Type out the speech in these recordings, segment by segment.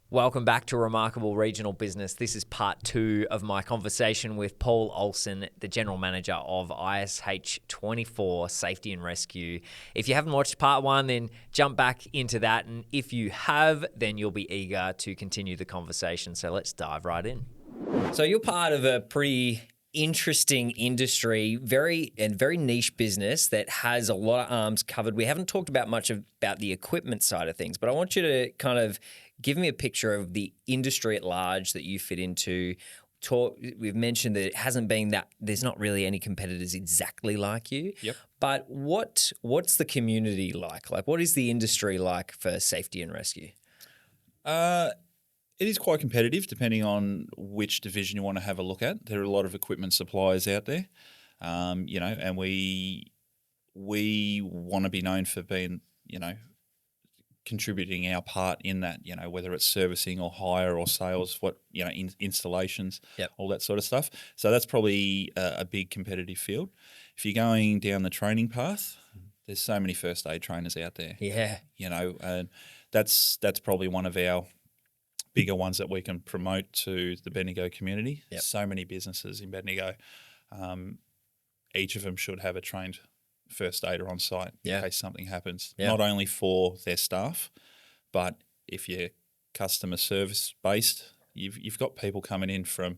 Welcome back to Remarkable Regional Business. This is part 2 of my conversation with Paul Olsen, the General Manager of ISH24 Safety and Rescue. If you haven't watched part 1, then jump back into that. And if you have, then you'll be eager to continue the conversation. So let's dive right in. So you're part of a pretty interesting industry, very niche business that has a lot of arms covered. We haven't talked about much about the equipment side of things, but I want you to kind of give me a picture of the industry at large that you fit into. We've mentioned that it hasn't been that there's not really any competitors exactly like you. Yep. But what's the community like? Like, what is the industry like for safety and rescue? It is quite competitive depending on which division you want to have a look at. There are a lot of equipment suppliers out there, and we want to be known for being, contributing our part in that, whether it's servicing or hire or sales, installations, Yep. all that sort of stuff. So that's probably a big competitive field. If you're going down the training path, there's so many first aid trainers out there. Yeah. And that's probably one of our bigger ones that we can promote to the Bendigo community. Yep. So many businesses in Bendigo. Each of them should have a trained first aider on site in case something happens. Yeah. Not only for their staff, but if you're customer service based, you've got people coming in from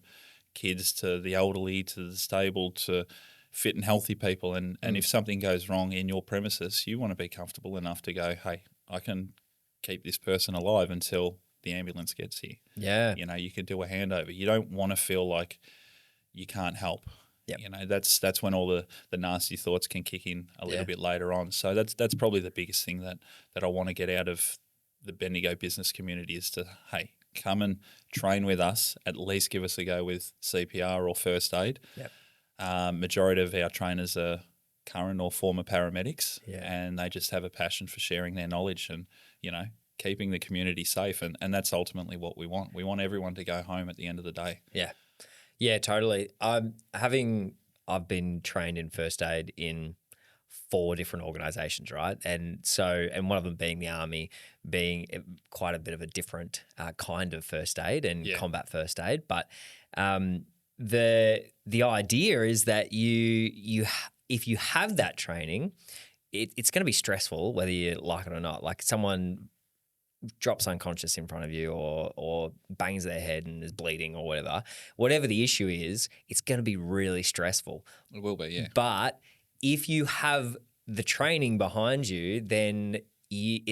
kids to the elderly to the disabled to fit and healthy people. And if something goes wrong in your premises, you want to be comfortable enough to go, hey, I can keep this person alive until the ambulance gets here. Yeah. You can do a handover. You don't want to feel like you can't help. Yep. That's when all the nasty thoughts can kick in a little bit later on. So that's probably the biggest thing that I want to get out of the Bendigo business community is to, hey, come and train with us, at least give us a go with CPR or first aid. Yep. Majority of our trainers are current or former paramedics, Yeah. and they just have a passion for sharing their knowledge and, keeping the community safe. And that's ultimately what we want. We want everyone to go home at the end of the day. Yeah. Yeah, totally. I've been trained in first aid in 4 different organisations, right? And one of them being the Army, being quite a bit of a different kind of first aid and combat first aid. But the idea is that if you have that training, it's going to be stressful whether you like it or not. Like someone drops unconscious in front of you or bangs their head and is bleeding or whatever the issue is, it's going to be really stressful. It will be, yeah. But if you have the training behind you, then you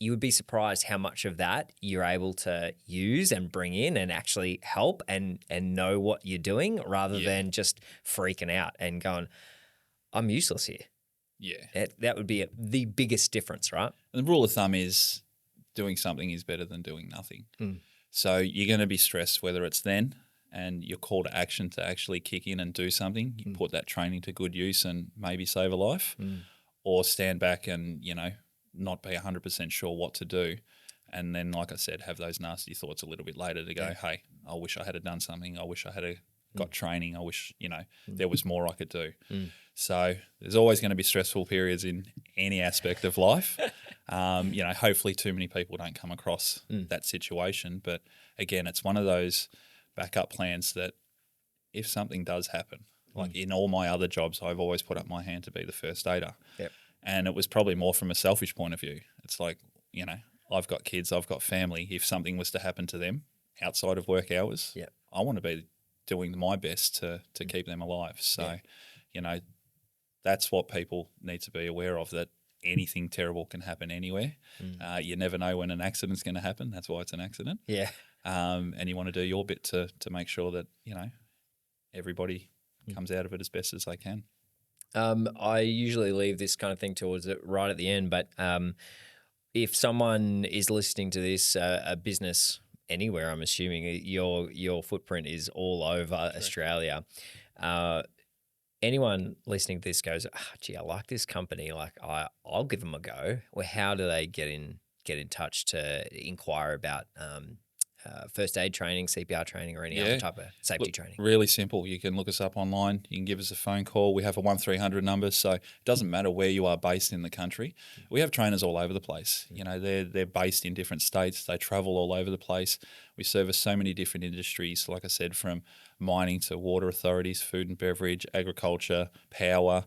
would be surprised how much of that you're able to use and bring in and actually help and know what you're doing rather than just freaking out and going, I'm useless here. Yeah. That would be the biggest difference, right? And the rule of thumb is doing something is better than doing nothing. So you're going to be stressed whether it's then and your call to action to actually kick in and do something, you put that training to good use and maybe save a life, or stand back and, not be 100% sure what to do. And then, like I said, have those nasty thoughts a little bit later to go, hey, I wish I had done something. I wish I had got training. I wish, there was more I could do. So there's always going to be stressful periods in any aspect of life. Hopefully too many people don't come across that situation. But again, it's one of those backup plans that if something does happen, like in all my other jobs, I've always put up my hand to be the first aider. Yep. And it was probably more from a selfish point of view. It's like, I've got kids, I've got family. If something was to happen to them outside of work hours, I want to be doing my best to keep them alive. So, that's what people need to be aware of, that anything terrible can happen anywhere. You never know when an accident's going to happen. That's why it's an accident. Yeah. And you want to do your bit to make sure that, everybody comes out of it as best as they can. I usually leave this kind of thing towards it right at the end, but if someone is listening to this, a business anywhere, I'm assuming your footprint is all over Australia. Anyone listening to this goes, gee, I like this company. Like I'll give them a go. Well, how do they get in touch to inquire about first aid training, CPR training, or any other type of safety training? Really simple. You can look us up online. You can give us a phone call. We have a 1300 number, so it doesn't matter where you are based in the country. We have trainers all over the place. You know, they're based in different states. They travel all over the place. We service so many different industries, like I said, from mining to water authorities, food and beverage, agriculture, power,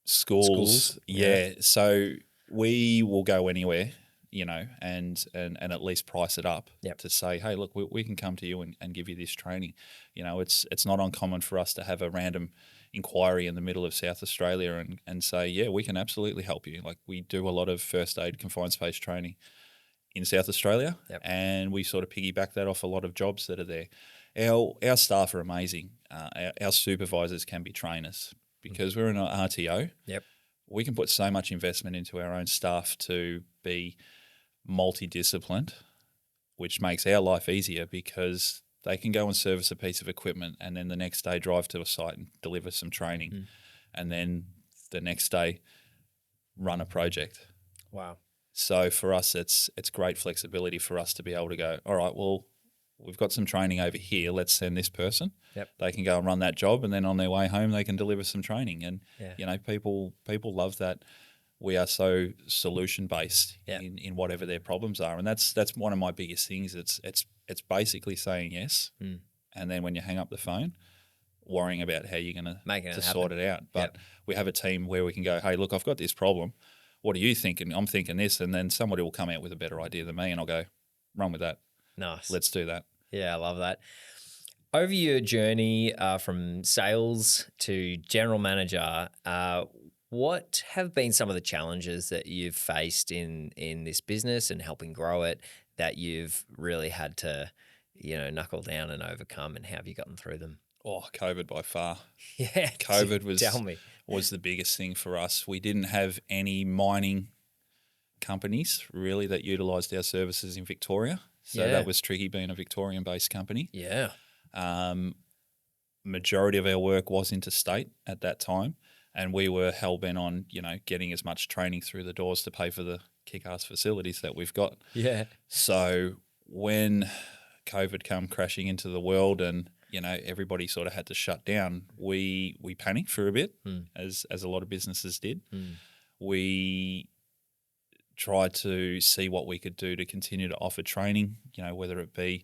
schools. Yeah. So we will go anywhere, you know, and at least price it up to say, hey, look, we can come to you and give you this training. You know, it's not uncommon for us to have a random inquiry in the middle of South Australia and say, yeah, we can absolutely help you. Like, we do a lot of first aid confined space training in South Australia, and we sort of piggyback that off a lot of jobs that are there. Our staff are amazing. Our supervisors can be trainers because we're in an RTO. We can put so much investment into our own staff to be multidisciplined, which makes our life easier because they can go and service a piece of equipment and then the next day drive to a site and deliver some training, and then the next day run a project. Wow. So for us, it's great flexibility for us to be able to go, all right, well, we've got some training over here. Let's send this person. They can go and run that job, and then on their way home, they can deliver some training. And you know, people love that we are so solution based in whatever their problems are, and that's one of my biggest things. It's basically saying yes, and then when you hang up the phone, worrying about how you're going to sort it out. But we have a team where we can go, hey, look, I've got this problem. What are you thinking? I'm thinking this, and then somebody will come out with a better idea than me, and I'll go, run with that. Nice. Let's do that. Yeah, I love that. Over your journey from sales to general manager, what have been some of the challenges that you've faced in this business and helping grow it that you've really had to, you know, knuckle down and overcome, and how have you gotten through them? Oh, COVID by far. Yeah. COVID was the biggest thing for us. We didn't have any mining companies really that utilised our services in Victoria. So that was tricky being a Victorian-based company. Yeah. Majority of our work was interstate at that time, and we were hell-bent on, you know, getting as much training through the doors to pay for the kick-ass facilities that we've got. Yeah. So when COVID came crashing into the world and, you know, everybody sort of had to shut down, we panicked for a bit, as a lot of businesses did. We tried to see what we could do to continue to offer training, you know, whether it be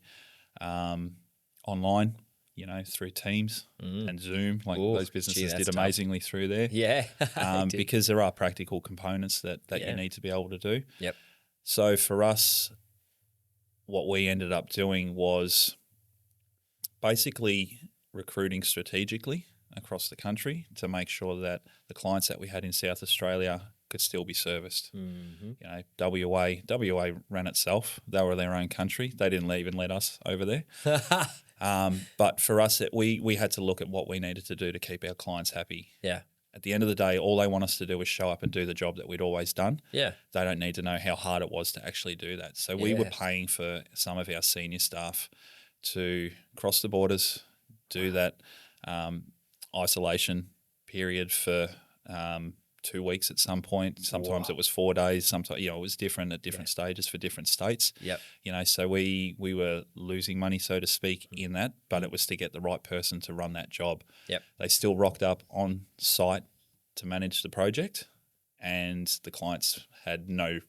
online, you know, through Teams and Zoom, like those businesses did amazingly through there. Yeah. Because there are practical components that you need to be able to do. Yep. So for us, what we ended up doing was basically recruiting strategically across the country to make sure that the clients that we had in South Australia could still be serviced. You know, WA ran itself. They were their own country. They didn't even let us over there. But for us, we had to look at what we needed to do to keep our clients happy. Yeah. At the end of the day, all they want us to do is show up and do the job that we'd always done. Yeah. They don't need to know how hard it was to actually do that. So we were paying for some of our senior staff to cross the borders, do that isolation period for 2 weeks at some point. Sometimes it was 4 days. Sometimes, you know, it was different at different stages for different states. Yep. You know, so we were losing money, so to speak, in that, but it was to get the right person to run that job. Yep. They still rocked up on site to manage the project, and the clients had no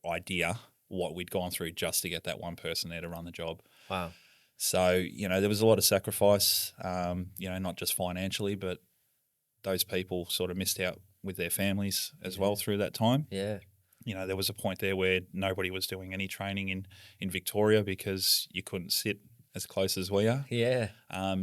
idea what we'd gone through just to get that one person there to run the job. Wow. So, you know, there was a lot of sacrifice, you know, not just financially, but those people sort of missed out with their families as well through that time. Yeah. You know, there was a point there where nobody was doing any training in Victoria because you couldn't sit as close as we are. Yeah.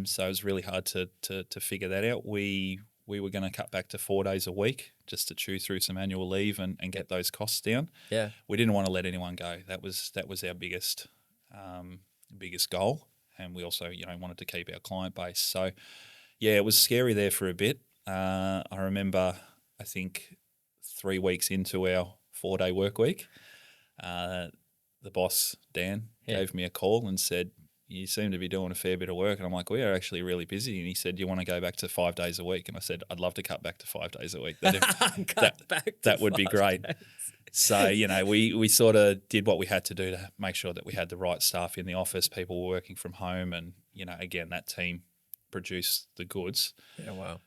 So it was really hard to figure that out. We were going to cut back to 4 days a week just to chew through some annual leave and get those costs down. Yeah. We didn't want to let anyone go. That was our biggest goal. And we also, you know, wanted to keep our client base. So, yeah, it was scary there for a bit. I remember, I think 3 weeks into our 4-day work week, the boss, Dan, gave me a call and said, you seem to be doing a fair bit of work. And I'm like, we are actually really busy. And he said, you want to go back to 5 days a week? And I said, I'd love to cut back to 5 days a week. That would be great. Days. So, we sort of did what we had to do to make sure that we had the right staff in the office. People were working from home, and, again, that team produced the goods. Yeah, wow.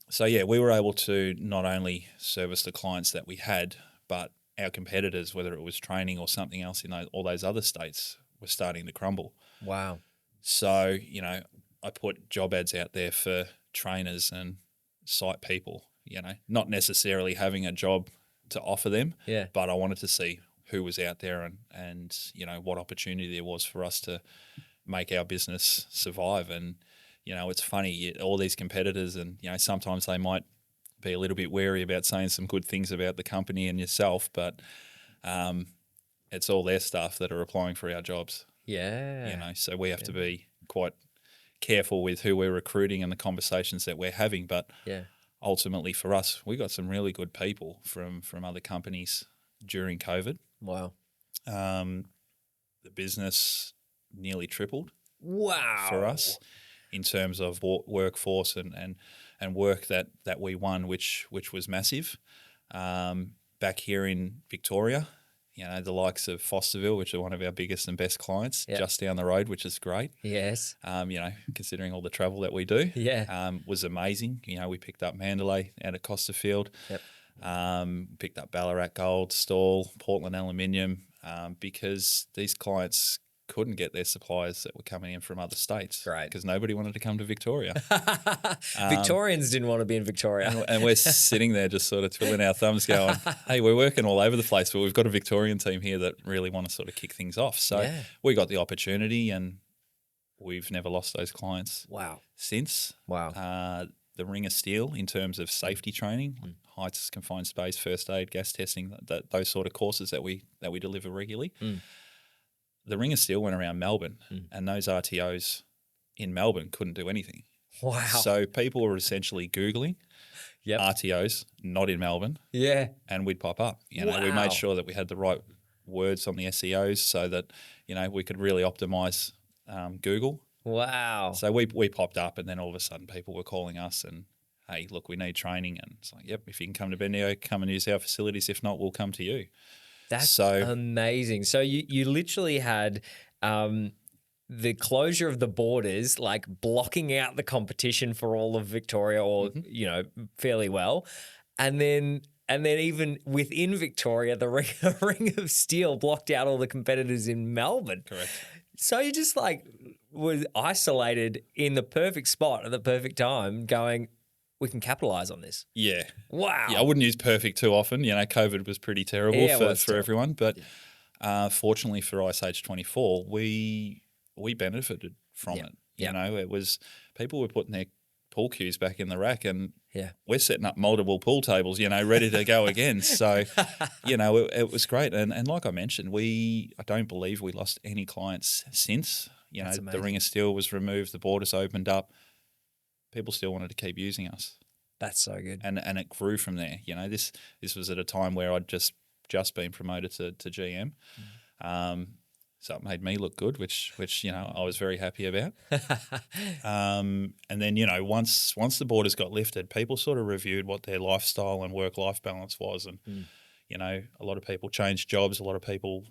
So, we were able to not only service the clients that we had, but our competitors, whether it was training or something else in all those other states, were starting to crumble. Wow. So, I put job ads out there for trainers and site people, not necessarily having a job to offer them, but I wanted to see who was out there and what opportunity there was for us to make our business survive. And, it's funny, all these competitors, and, sometimes they might be a little bit wary about saying some good things about the company and yourself, but it's all their staff that are applying for our jobs. Yeah. So we have to be quite careful with who we're recruiting and the conversations that we're having. But ultimately for us, we got some really good people from other companies during COVID. Wow. The business nearly tripled. Wow. For us in terms of workforce and work that we won, which was massive. Back here in Victoria, the likes of Fosterville, which are one of our biggest and best clients, just down the road, which is great. Yes. Considering all the travel that we do, was amazing. We picked up Mandalay out at Costerfield, picked up Ballarat Gold, Stawell, Portland Aluminium, because these clients couldn't get their suppliers that were coming in from other states. Right. Because nobody wanted to come to Victoria. Victorians didn't want to be in Victoria. And we're sitting there just sort of twiddling our thumbs going, hey, we're working all over the place, but we've got a Victorian team here that really want to sort of kick things off. So we got the opportunity, and we've never lost those clients since. Wow. The Ring of Steel in terms of safety training, heights, confined space, first aid, gas testing, those sort of courses that we deliver regularly. The Ring of Steel went around Melbourne, and those RTOs in Melbourne couldn't do anything. Wow. So people were essentially Googling RTOs not in Melbourne. Yeah. And we'd pop up. We made sure that we had the right words on the SEOs so that, we could really optimize Google. Wow. So we popped up, and then all of a sudden people were calling us and, hey, look, we need training. And it's like, yep, if you can come to Bendigo, come and use our facilities. If not, we'll come to you. That's amazing. So you literally had the closure of the borders, like blocking out the competition for all of Victoria, or fairly well, and then even within Victoria, the Ring of Steel blocked out all the competitors in Melbourne. Correct. So you just was isolated in the perfect spot at the perfect time, going, we can capitalize on this. Yeah. Wow. Yeah, I wouldn't use perfect too often. COVID was pretty terrible for everyone. But fortunately for ISH24, we benefited from it. It was people were putting their pool cues back in the rack, and we're setting up multiple pool tables, ready to go again. So, it was great. And like I mentioned, I don't believe we lost any clients since. The Ring of Steel was removed, the borders opened up. People still wanted to keep using us. That's so good. And it grew from there. This was at a time where I'd just been promoted to GM. So it made me look good, which I was very happy about. And then, once the borders got lifted, people sort of reviewed what their lifestyle and work-life balance was. And, a lot of people changed jobs. A lot of people,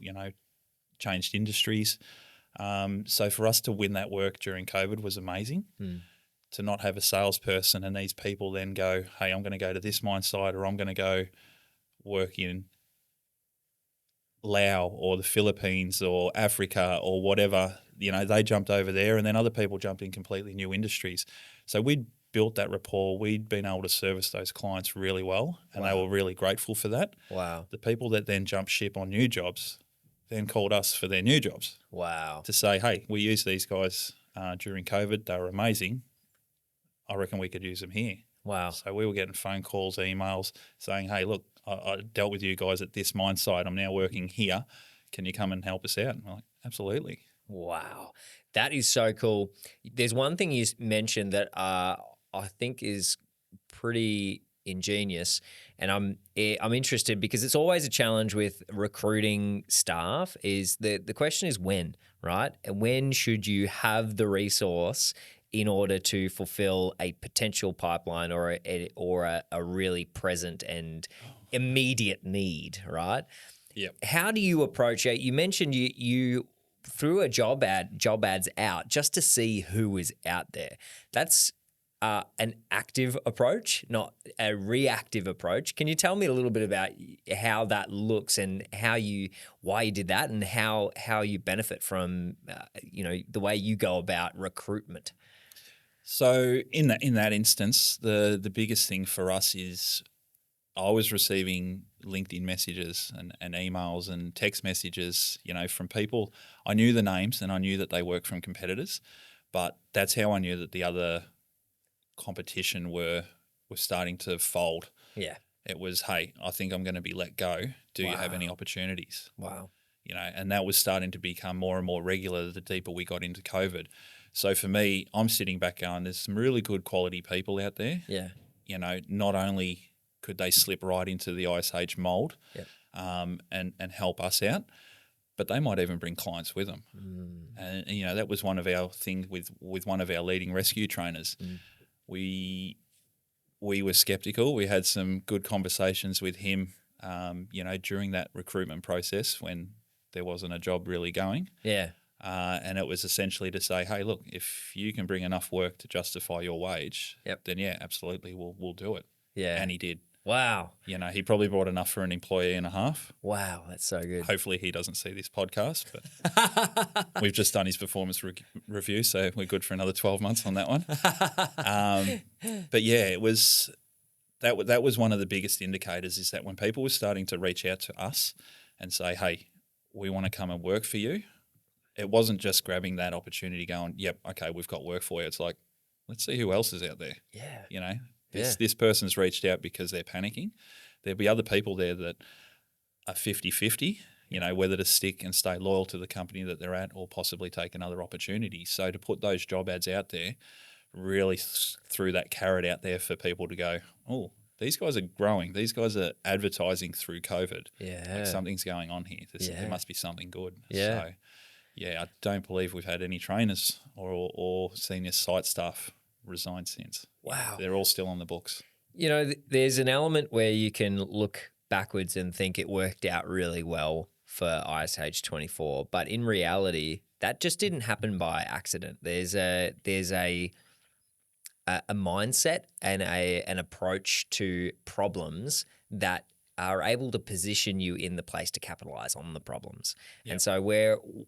changed industries. So for us to win that work during COVID was amazing. To not have a salesperson and these people then go, hey, I'm going to go to this mine site, or I'm going to go work in Laos or the Philippines or Africa or whatever. They jumped over there, and then other people jumped in completely new industries. So we'd built that rapport. We'd been able to service those clients really well, and they were really grateful for that. Wow. The people that then jumped ship on new jobs then called us for their new jobs. Wow. To say, hey, we used these guys during COVID. They were amazing. I reckon we could use them here. Wow. So we were getting phone calls, emails saying, hey, look, I dealt with you guys at this mine site. I'm now working here. Can you come and help us out? And we're like, absolutely. Wow. That is so cool. There's one thing you mentioned that I think is pretty ingenious, And I'm interested because it's always a challenge with recruiting staff. Is the question is when, right? And when should you have the resource in order to fulfill a potential pipeline or a really present and immediate need, right? Yep. How do you approach it? You mentioned you threw a job ads out just to see who was out there. That's an active approach, not a reactive approach. Can you tell me a little bit about how that looks and why you did that and how you benefit from the way you go about recruitment? So in that instance, the biggest thing for us is I was receiving LinkedIn messages and emails and text messages, from people. I knew the names and I knew that they work from competitors, but that's how I knew that the other competition were starting to fold. Yeah. It was, hey, I think I'm going to be let go. Do you have any opportunities? Wow. And that was starting to become more and more regular the deeper we got into COVID. So for me, I'm sitting back going, there's some really good quality people out there. Yeah. Not only could they slip right into the ISH mold, Yep. and help us out, but they might even bring clients with them. And that was one of our things with one of our leading rescue trainers. We were skeptical. We had some good conversations with him, during that recruitment process when there wasn't a job really going. Yeah. And it was essentially to say, hey, look, if you can bring enough work to justify your wage, then yeah, absolutely, we'll do it. Yeah. And he did. Wow. He probably brought enough for an employee and a half. Wow, that's so good. Hopefully he doesn't see this podcast, but we've just done his performance review, so we're good for another 12 months on that one. But yeah, it was that was one of the biggest indicators, is that when people were starting to reach out to us and say, hey, we want to come and work for you, it wasn't just grabbing that opportunity going, yep, okay, we've got work for you. It's like, let's see who else is out there. Yeah. This person's reached out because they're panicking. There'll be other people there that are 50-50, whether to stick and stay loyal to the company that they're at or possibly take another opportunity. So to put those job ads out there really threw that carrot out there for people to go, oh, these guys are growing. These guys are advertising through COVID. Yeah. Like something's going on here. There must be something good. Yeah. So, yeah, I don't believe we've had any trainers or senior site staff resign since. Wow. They're all still on the books. There's an element where you can look backwards and think it worked out really well for ISH24, but in reality, that just didn't happen by accident. There's a mindset and an approach to problems that are able to position you in the place to capitalize on the problems. Yep. And so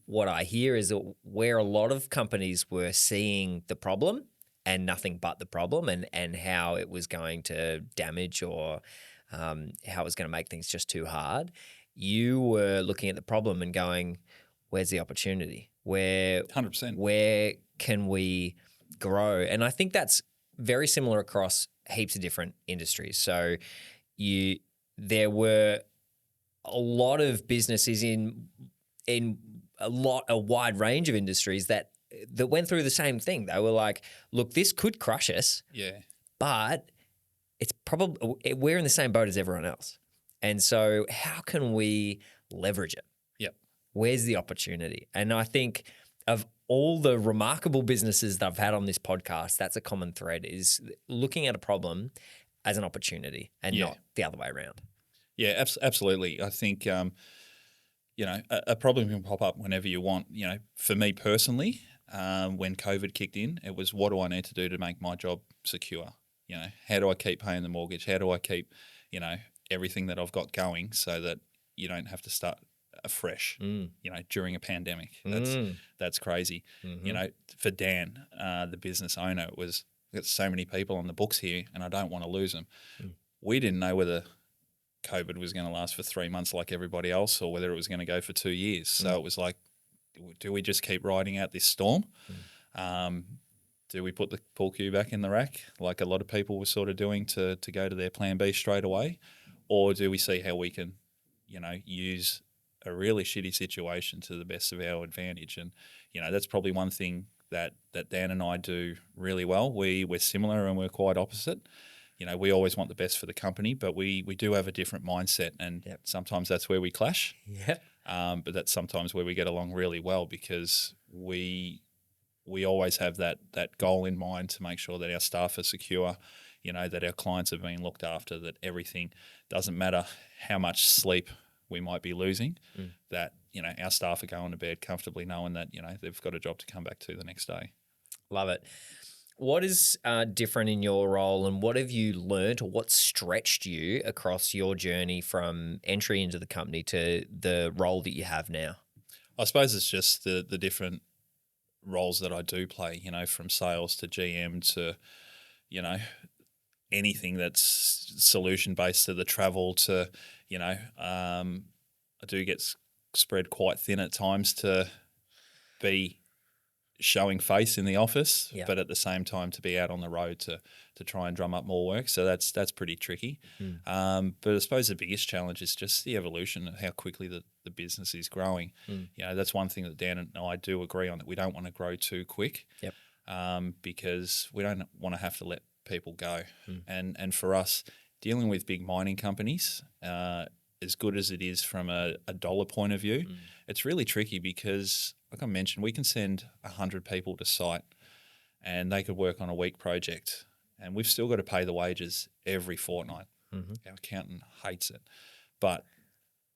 what I hear is that where a lot of companies were seeing the problem and nothing but the problem and how it was going to damage or how it was going to make things just too hard, you were looking at the problem and going, where's the opportunity? 100%. Where can we grow? And I think that's very similar across heaps of different industries. So there were a lot of businesses in a wide range of industries that went through the same thing. They were like, look, this could crush us. Yeah. But it's probably we're in the same boat as everyone else. And so how can we leverage it? Yep. Where's the opportunity? And I think of all the remarkable businesses that I've had on this podcast, that's a common thread, is looking at a problem as an opportunity and not the other way around. Yeah, absolutely. I think, a problem can pop up whenever you want. For me personally, when COVID kicked in, it was, what do I need to do to make my job secure? How do I keep paying the mortgage? How do I keep, everything that I've got going so that you don't have to start afresh, during a pandemic? That's crazy. Mm-hmm. For Dan, the business owner, it was, I've got so many people on the books here and I don't want to lose them. We didn't know whether COVID was going to last for 3 months like everybody else or whether it was going to go for 2 years. So it was like, do we just keep riding out this storm? Do we put the pool cue back in the rack like a lot of people were sort of doing to go to their plan B straight away? Or do we see how we can, use a really shitty situation to the best of our advantage? And, that's probably one thing that Dan and I do really well. We're similar and we're quite opposite. we always want the best for the company, but we do have a different mindset, and sometimes that's where we clash. Yep. But that's sometimes where we get along really well, because we always have that goal in mind to make sure that our staff are secure, that our clients are being looked after, that everything doesn't matter how much sleep we might be losing, that, our staff are going to bed comfortably knowing that, they've got a job to come back to the next day. Love it. What is different in your role, and what have you learned, or what stretched you across your journey from entry into the company to the role that you have now? I suppose it's just the different roles that I do play, from sales to GM to, anything that's solution based, to the travel to, I do get spread quite thin at times to be showing face in the office, but at the same time to be out on the road to try and drum up more work. So that's pretty tricky. But I suppose the biggest challenge is just the evolution of how quickly the business is growing. That's one thing that Dan and I do agree on, that we don't want to grow too quick, because we don't want to have to let people go. And for us, dealing with big mining companies, as good as it is from a dollar point of view, it's really tricky because, like I mentioned, we can send 100 people to site and they could work on a week project, and we've still got to pay the wages every fortnight. Our accountant hates it, but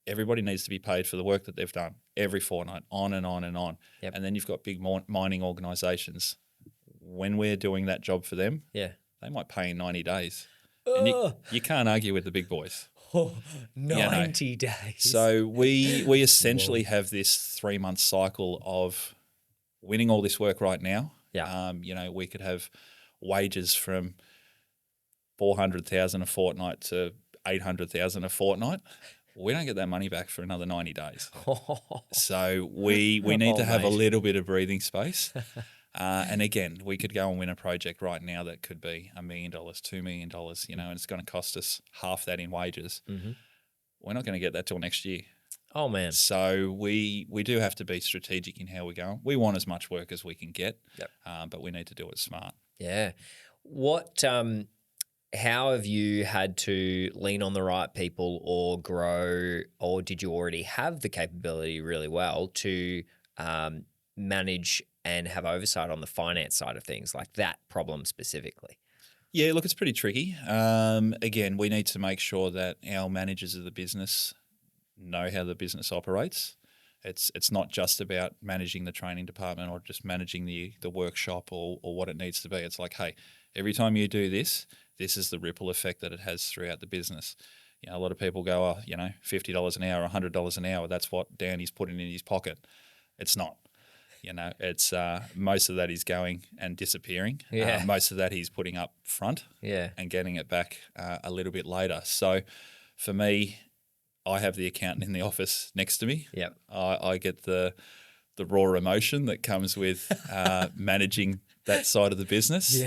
everybody needs to be paid for the work that they've done every fortnight, on and on and on. And then you've got big mining organisations. When we're doing that job for them, they might pay in 90 days. And you can't argue with the big boys. 90 days. So we essentially have this 3-month cycle of winning all this work right now. We could have wages from 400,000 a fortnight to 800,000 a fortnight. We don't get that money back for another 90 days. So we need to have a little bit of breathing space. And again, we could go and win a project right now that could be $1 million, $2 million, and it's going to cost us half that in wages. We're not going to get that till next year. Oh, man. So we do have to be strategic in how we're going. We want as much work as we can get, but we need to do it smart. Yeah. What? How have you had to lean on the right people or grow, or did you already have the capability really well to manage and have oversight on the finance side of things, like that problem specifically? Yeah, look, it's pretty tricky. Again, we need to make sure that our managers of the business know how the business operates. It's not just about managing the training department or just managing the workshop or what it needs to be. It's like, hey, every time you do this, this is the ripple effect that it has throughout the business. A lot of people go, $50 an hour, $100 an hour, that's what Danny's putting in his pocket. It's not. It's most of that is going and disappearing. Most of that he's putting up front and getting it back a little bit later. So for me, I have the accountant in the office next to me. I get the raw emotion that comes with managing that side of the business.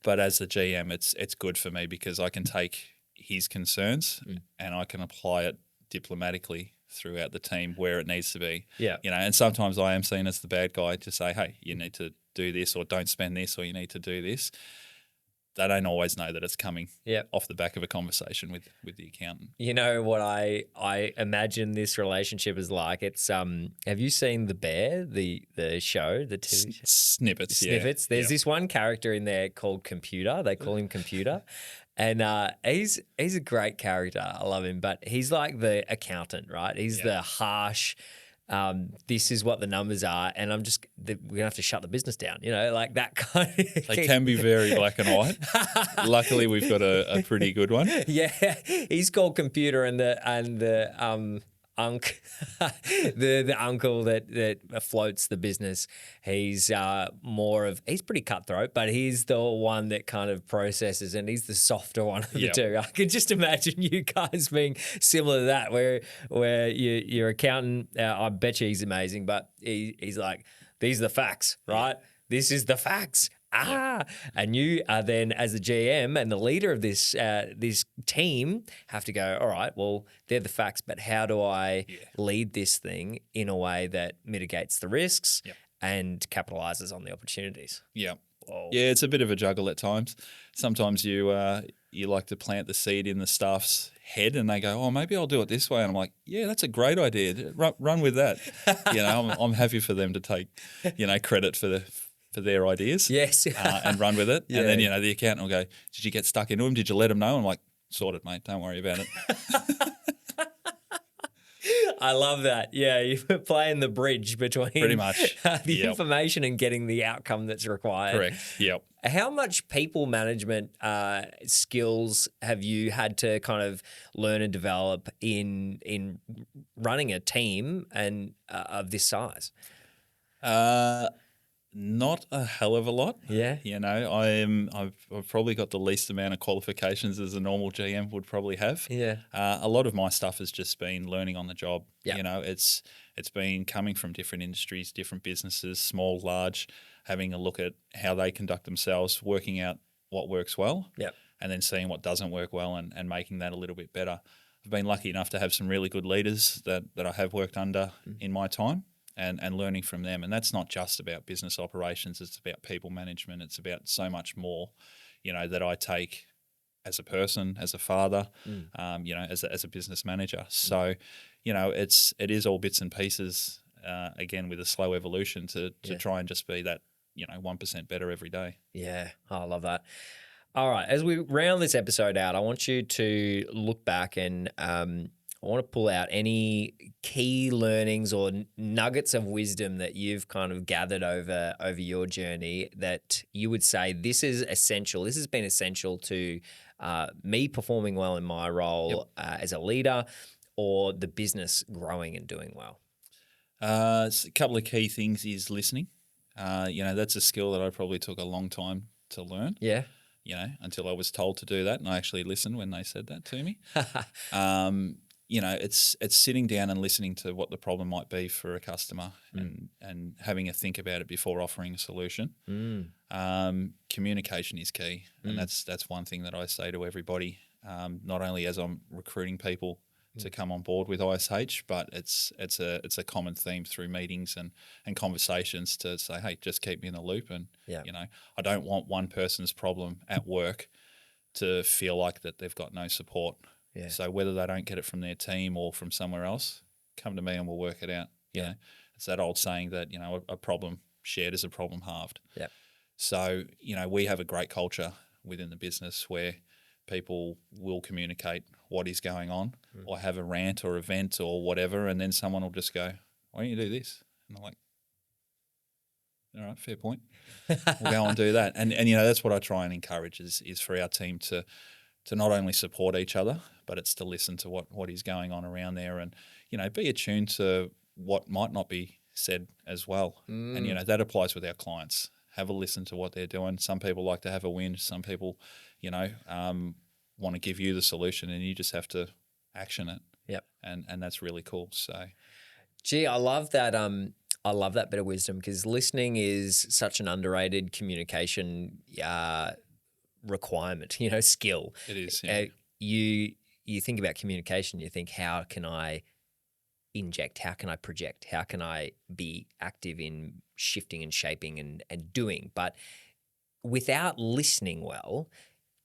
But as the GM, it's good for me because I can take his concerns and I can apply it diplomatically throughout the team where it needs to be. And sometimes I am seen as the bad guy to say, hey, you need to do this, or don't spend this, or you need to do this. They don't always know that it's coming off the back of a conversation with the accountant. You know what I imagine this relationship is like? It's have you seen The Bear, the show, the TV show? Snippets. There's this one character in there called Computer. They call him Computer. And he's a great character. I love him. But he's like the accountant, right? He's the harsh, this is what the numbers are, and we're going to have to shut the business down, like that kind of They can be very black and white. Luckily, we've got a pretty good one. He's called Computer, and the the uncle that floats the business, he's he's pretty cutthroat, but he's the one that kind of processes, and he's the softer one of the two. I can just imagine you guys being similar to that, where your accountant, I bet you he's amazing, but he's like, these are the facts, right? This is the facts. And you are then, as the GM and the leader of this team, have to go, all right, well, they're the facts, but how do I lead this thing in a way that mitigates the risks and capitalizes on the opportunities? Yeah, it's a bit of a juggle at times. Sometimes you like to plant the seed in the staff's head and they go, oh, maybe I'll do it this way. And I'm like, yeah, that's a great idea. Run with that. I'm happy for them to take, credit for their ideas. Yes. And run with it. Yeah. And then, the accountant will go, did you get stuck into them? Did you let them know? I'm like, sorted, mate. Don't worry about it. I love that. Yeah, you're playing the bridge between Pretty much the information and getting the outcome that's required. Correct. Yep. How much people management skills have you had to kind of learn and develop in running a team and of this size? Not a hell of a lot. Yeah. I've probably got the least amount of qualifications as a normal GM would probably have. Yeah. A lot of my stuff has just been learning on the job. Yeah. It's been coming from different industries, different businesses, small, large, having a look at how they conduct themselves, working out what works well. Yep. And then seeing what doesn't work well and making that a little bit better. I've been lucky enough to have some really good leaders that I have worked under in my time. And learning from them. And that's not just about business operations. It's about people management. It's about so much more, that I take as a person, as a father, as a business manager. So, it is all bits and pieces, again, with a slow evolution to try and just be that, 1% better every day. Yeah, I love that. All right, as we round this episode out, I want you to look back and I want to pull out any key learnings or nuggets of wisdom that you've kind of gathered over your journey that you would say this is essential. This has been essential to me performing well in my role as a leader or the business growing and doing well. A couple of key things is listening. That's a skill that I probably took a long time to learn. Yeah. Until I was told to do that, and I actually listened when they said that to me. It's sitting down and listening to what the problem might be for a customer and having a think about it before offering a solution. Communication is key, and that's one thing that I say to everybody, not only as I'm recruiting people to come on board with ISH, but it's a common theme through meetings and conversations to say, hey, just keep me in the loop. And, I don't want one person's problem at work to feel like that they've got no support. Yeah. So whether they don't get it from their team or from somewhere else, come to me and we'll work it out. Yeah. It's that old saying that, a problem shared is a problem halved. Yeah. So, we have a great culture within the business where people will communicate what is going on or have a rant or event or whatever, and then someone will just go, why don't you do this? And I'm like, all right, fair point. We'll go and do that. And that's what I try and encourage is for our team to not only support each other, but it's to listen to what is going on around there and, be attuned to what might not be said as well. And, that applies with our clients. Have a listen to what they're doing. Some people like to have a win. Some people, want to give you the solution and you just have to action it. Yep. And that's really cool. So, gee, I love that. I love that bit of wisdom because listening is such an underrated communication requirement, skill. It is. Yeah. You think about communication, you think, how can I inject? How can I project? How can I be active in shifting and shaping and doing? But without listening well,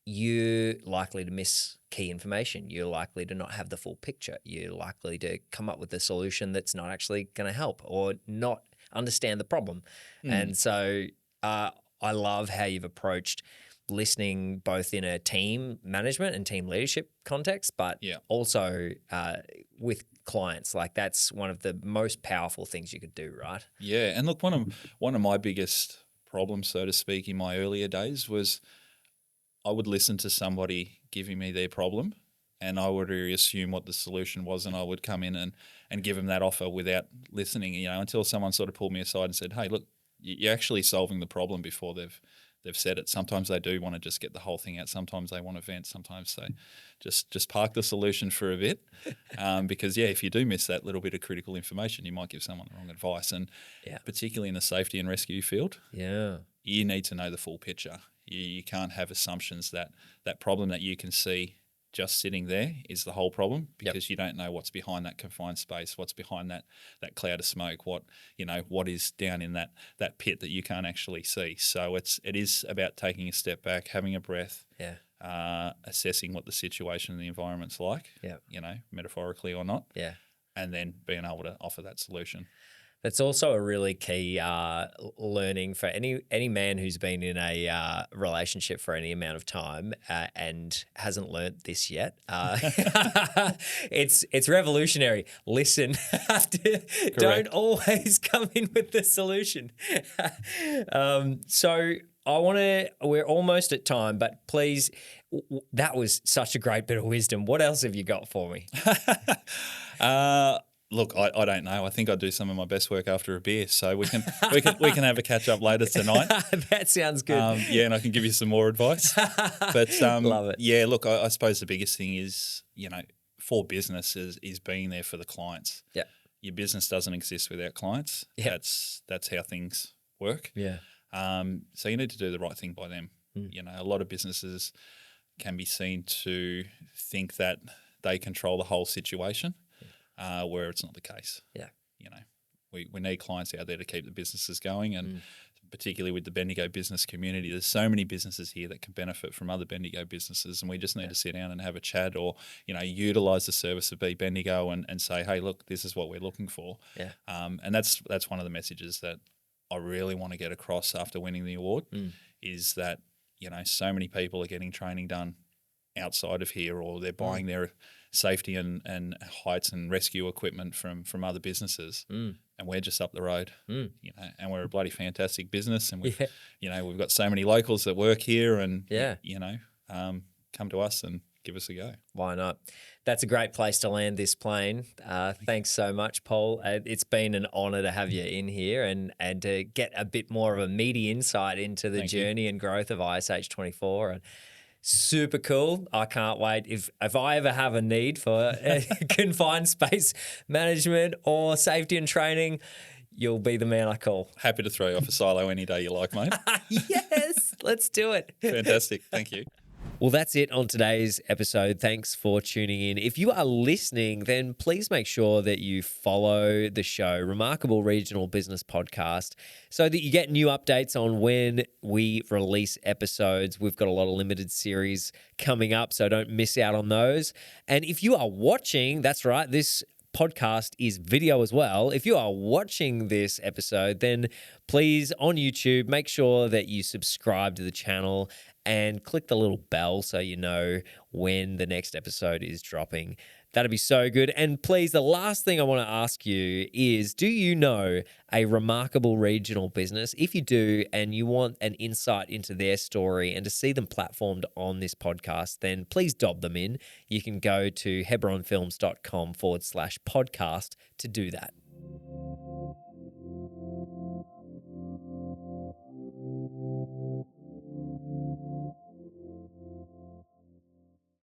you're likely to miss key information. You're likely to not have the full picture. You're likely to come up with a solution that's not actually going to help or not understand the problem. And so I love how you've approached listening both in a team management and team leadership context, but also with clients. Like that's one of the most powerful things you could do, right? Yeah, and look, one of my biggest problems, so to speak, in my earlier days was I would listen to somebody giving me their problem and I would assume what the solution was and I would come in and give them that offer without listening, until someone sort of pulled me aside and said, hey, look, you're actually solving the problem before they've said it. Sometimes they do want to just get the whole thing out. Sometimes they want to vent. Sometimes they just park the solution for a bit because, if you do miss that little bit of critical information, you might give someone the wrong advice. And particularly in the safety and rescue field, you need to know the full picture. You can't have assumptions that problem that you can see just sitting there is the whole problem, because you don't know what's behind that confined space, what's behind that cloud of smoke, what is down in that pit that you can't actually see. So it is about taking a step back, having a breath, assessing what the situation and the environment's like, metaphorically or not, and then being able to offer that solution. That's also a really key learning for any man who's been in a relationship for any amount of time and hasn't learnt this yet. It's revolutionary. Listen, don't always come in with the solution. So we're almost at time, but please, that was such a great bit of wisdom. What else have you got for me? Look, I don't know. I think I do some of my best work after a beer, so we can have a catch up later tonight. That sounds good. And I can give you some more advice. But love it. Yeah, look, I suppose the biggest thing is for business is being there for the clients. Yeah, your business doesn't exist without clients. Yeah, that's how things work. Yeah. So you need to do the right thing by them. A lot of businesses can be seen to think that they control the whole situation. Where it's not the case. Yeah. We need clients out there to keep the businesses going, and particularly with the Bendigo business community, there's so many businesses here that can benefit from other Bendigo businesses, and we just need to sit down and have a chat, or utilise the service of Be Bendigo and say, hey, look, this is what we're looking for. Yeah. And that's one of the messages that I really want to get across after winning the award, is that so many people are getting training done outside of here, or they're buying their safety and heights and rescue equipment from other businesses, and we're just up the road, and we're a bloody fantastic business, and we've got so many locals that work here, and come to us and give us a go. Why not? That's a great place to land this plane. Thanks so much, Paul. It's been an honour to have you in here and to get a bit more of a meaty insight into the journey and growth of ISH24. And super cool. I can't wait. If I ever have a need for confined space management or safety and training, you'll be the man I call. Happy to throw you off a silo any day you like, mate. Yes, let's do it. Fantastic. Thank you. Well, that's it on today's episode. Thanks for tuning in. If you are listening, then please make sure that you follow the show, Remarkable Regional Business Podcast, so that you get new updates on when we release episodes. We've got a lot of limited series coming up, so don't miss out on those. And if you are watching, that's right, this podcast is video as well. If you are watching this episode, then please, on YouTube, make sure that you subscribe to the channel and click the little bell so you know when the next episode is dropping. That'd be so good. And please, the last thing I want to ask you is, do you know a remarkable regional business? If you do, and you want an insight into their story and to see them platformed on this podcast, then please dob them in. You can go to hebronfilms.com/podcast to do that.